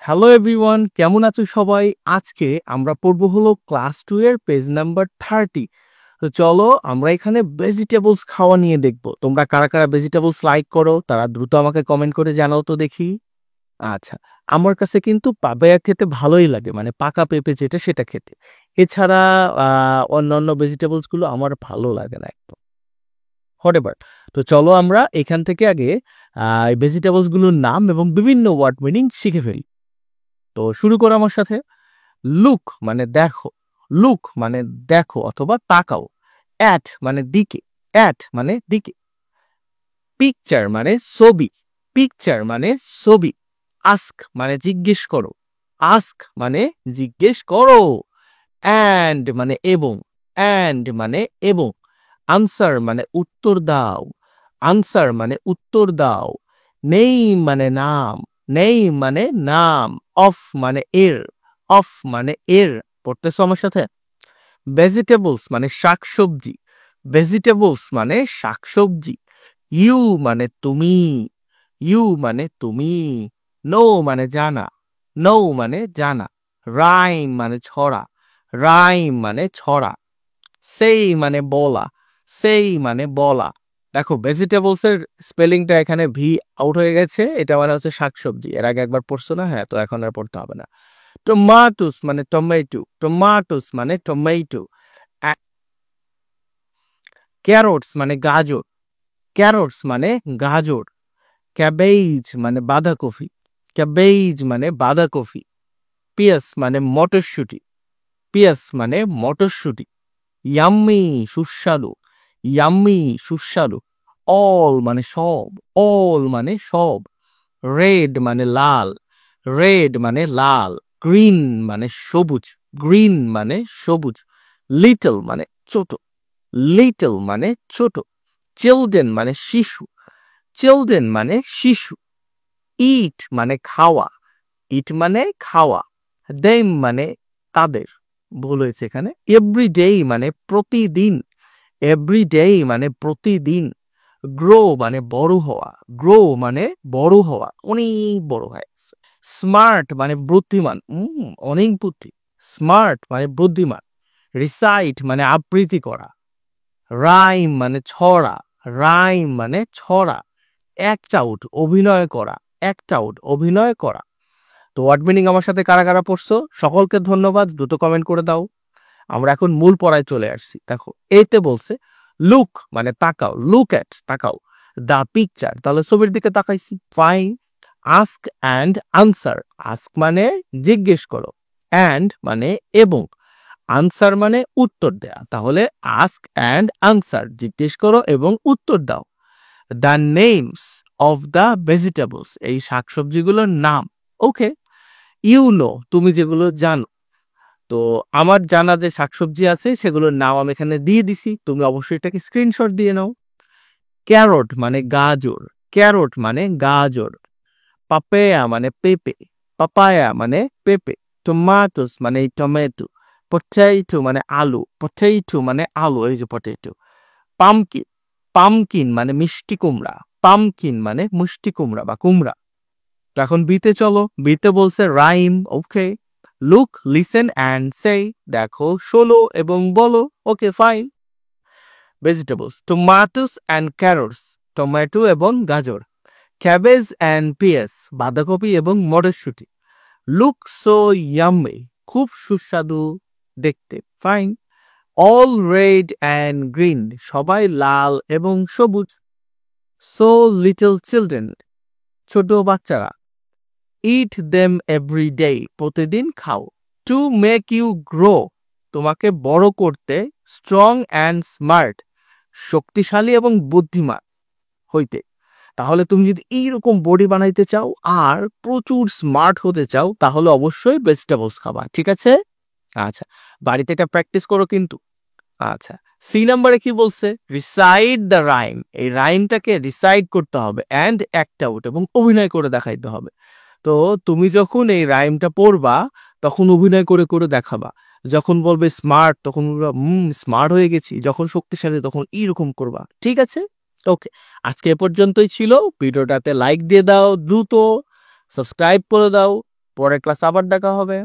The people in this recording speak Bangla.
হ্যালো এভরিওয়ান, কেমন আছো সবাই? আজকে আমরা পড়বো হলো ক্লাস 2 এর পেজ নাম্বার 30। তো চলো আমরা এখানে ভেজিটেবলস খাওয়া নিয়ে দেখবো। তোমরা কারা কারা ভেজিটেবলস লাইক করো তারা দ্রুত আমাকে কমেন্ট করে জানাও তো দেখি। আচ্ছা, আমার কাছে কিন্তু পাপায়া খেতে ভালোই লাগে, মানে পাকা পেঁপে যেটা সেটা খেতে। এছাড়া অন্যান্য ভেজিটেবলস গুলো আমার ভালো লাগে না একদম। হোয়াটএভার। তো চলো আমরা এখান থেকে আগে ভেজিটেবলস গুলোর নাম এবং বিভিন্ন ওয়ার্ড মিনিং শিখে ফেলি। তো শুরু করো আমার সাথে। লুক মানে দেখো, লুক মানে দেখো অথবা তাকাও। অ্যাট মানে দিকে, অ্যাট মানে দিকে। পিকচার মানে ছবি, পিকচার মানে ছবি। আস্ক মানে জিজ্ঞেস করো, আস্ক মানে জিজ্ঞেস করো। অ্যান্ড মানে এবং, অ্যান্ড মানে এবং। আনসার মানে উত্তর দাও, আনসার মানে উত্তর দাও। নেইম মানে নাম, নেইম মানে নাম। অফ মানে এর, অফ মানে এর। পড়তেছো আমার সাথে? ভেজিটেবলস মানে শাকসবজি, ভেজিটেবলস মানে শাকসবজি। ইউ মানে তুমি, ইউ মানে তুমি। নো মানে জানা, নো মানে জানা। রাইম মানে ছড়া, রাইম মানে ছড়া। সেই মানে বলা, সেই মানে বলা। দেখো ভেজিটেবলস এর স্পেলিংটা এখানে ভি আউট হয়ে গেছে, এটা মানে হচ্ছে শাকসবজি। এর আগে একবার পড়ছো না? হ্যাঁ, তো এখন আর পড়তে হবে না। টোমাটোস মানে টমেটো, টোমাটোস মানে টমেটো। ক্যারোটস মানে গাজর, ক্যারোটস মানে গাজর। ক্যাবেজ মানে বাঁধাকপি, ক্যাবেজ মানে বাঁধাকপি। পিয়াস মানে মটরশুঁটি, পিয়াস মানে মটরশুঁটি। ইয়াম্মি সুস্বাদু, ইয়াম্মি সুস্বাদু। অল মানে সব, অল মানে সব। রেড মানে লাল, রেড মানে লাল। গ্রিন মানে সবুজ, গ্রিন মানে সবুজ। লিটল মানে ছোট, লিটল মানে ছোট। চিলড্রেন মানে শিশু, চিলড্রেন মানে শিশু। ইট মানে খাওয়া, ইট মানে খাওয়া। দেম মানে তাদের, ভুল হয়েছে এখানে। এভরিডে মানে প্রতিদিন, এভরিডে মানে প্রতিদিন। গ্রো মানে বড় হওয়া, গ্রো মানে বড় হওয়া, অনেক বড় হয়ে গেছে। স্মার্ট মানে বুদ্ধিমান, অনেক বুদ্ধি। স্মার্ট মানে বুদ্ধিমান। রিসাইট মানে আবৃত্তি করা। রাইম মানে ছড়া, রাইম মানে ছড়া। অ্যাক্ট আউট অভিনয় করা, অ্যাক্ট আউট অভিনয় করা। তো ওয়ার্ড মিনিং আমার সাথে কারা কারা পড়ছো সকলকে ধন্যবাদ, দ্রুত কমেন্ট করে দাও। আমরা এখন মূল পড়ায় চলে আসছি। দেখো এতে বলছে লুক মানে তাকাও, লুক এট তাকাও। দা পিকচার, তাহলে ছবির দিকে তাকাইছি, fine. Ask and answer, ask মানে জিজ্ঞেস করো, অ্যান্ড মানে এবং, আনসার মানে উত্তর দেয়া। তাহলে আস্ক অ্যান্ড আনসার, জিজ্ঞেস করো এবং উত্তর দাও। The names of the vegetables, এই শাকসবজিগুলোর নাম। ওকে, ইউ নো তুমি যেগুলো জানো। তো আমার জানা যে শাকসবজি আছে সেগুলোর নাম আমি এখানে দিয়ে দিছি, তুমি অবশ্যই এটাকে স্ক্রিনশট দিয়ে নাও। ক্যারট মানে গাজর, ক্যারট মানে গাজর। পাপায়া মানে পেঁপে, পাপায়া মানে পেঁপে। টমাটোস মানে টমেটো। পটেটো মানে আলু, পটেটো মানে আলু, এই যে পটেটো। পামকিন, পামকিন মানে মিষ্টি কুমড়া, পামকিন মানে মিষ্টি কুমড়া বা কুমড়া। তো এখন বিতে চলো, বিতে বলছে rhyme. Okay, look listen and say, দেখো শোনো এবং বলো। Okay fine. Vegetables tomatoes and carrots, tomato এবং গাজর। ক্যাবেজ অ্যান্ড পিয়াস, বাঁধাকপি এবং মটরশুঁটি। লুক সো ইয়াম্মি, খুব সুস্বাদু দেখতে, fine. All red and green, সবাই লাল এবং সবুজ। সো লিটল চিলড্রেন, ছোট বাচ্চারা। ইট দেম এভরি ডে, প্রতিদিন খাও। টু মেক ইউ গ্রো, তোমাকে বড় করতে। স্ট্রং অ্যান্ড স্মার্ট, শক্তিশালী এবং বুদ্ধিমান হইতে। তাহলে তুমি যদি এইরকম বডি বানাইতে চাও আর প্রচুর স্মার্ট হতে চাও তাহলে অবশ্যই ভেজিটেবলস খাবা, ঠিক আছে? আচ্ছা, বাড়িতে এটা প্র্যাকটিস করো কিন্তু। আচ্ছা, সি নাম্বারে কি বলছে? রিসাইড দ্য রাইম, এই রাইমটাকে রিসাইড করতে হবে অ্যান্ড অ্যাক্ট আউট, এবং অভিনয় করে দেখাইতে হবে। তো তুমি যখন এই রাইমটা পড়বা তখন অভিনয় করে করে দেখাবা। যখন বলবে স্মার্ট তখন বলবা স্মার্ট হয়ে গেছি, যখন শক্তিশালী তখন এইরকম করবা, ঠিক আছে? ওকে, আজকে এ পর্যন্তই ছিল। ভিডিওটাতে লাইক দিয়ে দাও দ্রুত, সাবস্ক্রাইব করে দাও। পরের ক্লাস আবার দেখা হবে।